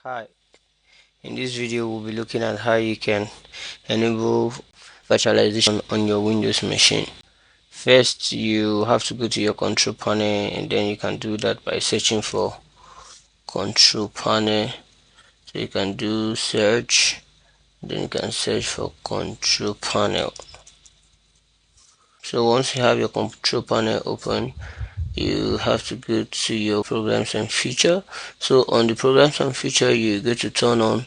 Hi, in this video we'll be looking at how you can enable virtualization on your Windows machine. First, you have to go to your control panel, and then you can do that by searching for control panel. So you can do search, then you can search for control panel. So once you have your control panel open, you have to go to your programs and feature. So on the programs and feature, you go to turn on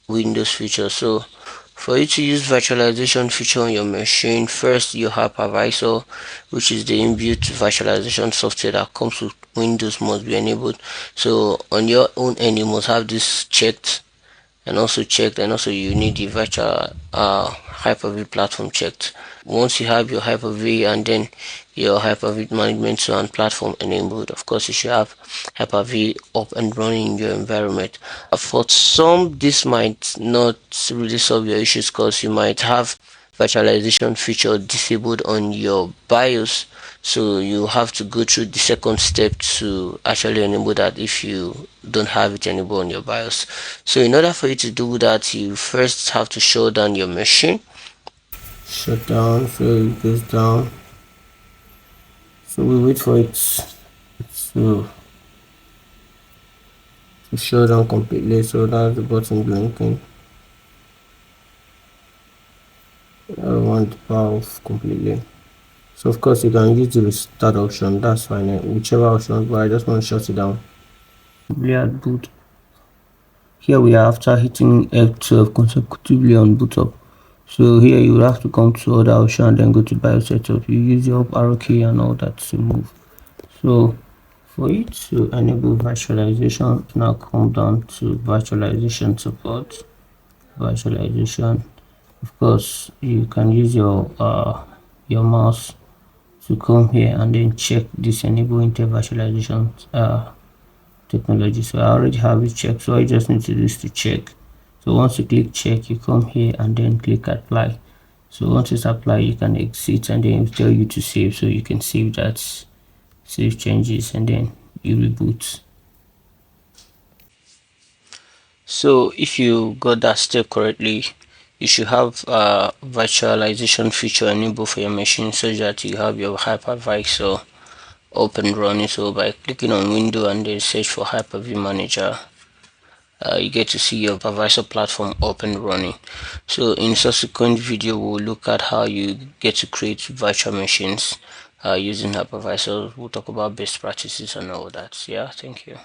Windows feature. So for you to use virtualization feature on your machine, first your hypervisor, which is the inbuilt virtualization software that comes with Windows, must be enabled. So on your own end, you must have this checked and also checked, and also you need the virtual Hyper-V platform checked. Once you have your Hyper-V and then your Hyper-V management tool and platform enabled, of course you should have Hyper-V up and running in your environment. For some, this might not really solve your issues because you might have virtualization feature disabled on your BIOS, so you have to go through the second step to actually enable that if you don't have it enabled on your BIOS. So in order for you to do that, you first have to shut down your machine. Shut down, so it goes down. So we wait for it to shut down completely. So that's the button blinking. I want the power off completely. So of course you can use the restart option, that's fine, whichever option, but I just want to shut it down. At boot. Here we are after hitting F12 consecutively on boot up. So here you will have to come to other option and then go to BIOS setup. You use your up arrow key and all that to move. So for it to enable virtualization, now come down to virtualization support. Virtualization. Of course, you can use your mouse to come here and then check this enable Intel virtualization technology. So I already have it checked, so I just need to do is to check. So once you click check, you come here and then click apply. So once it's applied, you can exit and then it will tell you to save, so you can save that, save changes, and then you reboot. So if you got that step correctly, you should have a virtualization feature enabled for your machine so that you have your hypervisor up and running. So by clicking on window and then search for Hyper-V manager, you get to see your hypervisor platform up and running. So in subsequent video we'll look at how you get to create virtual machines using hypervisor. We'll talk about best practices and all that. Yeah, thank you.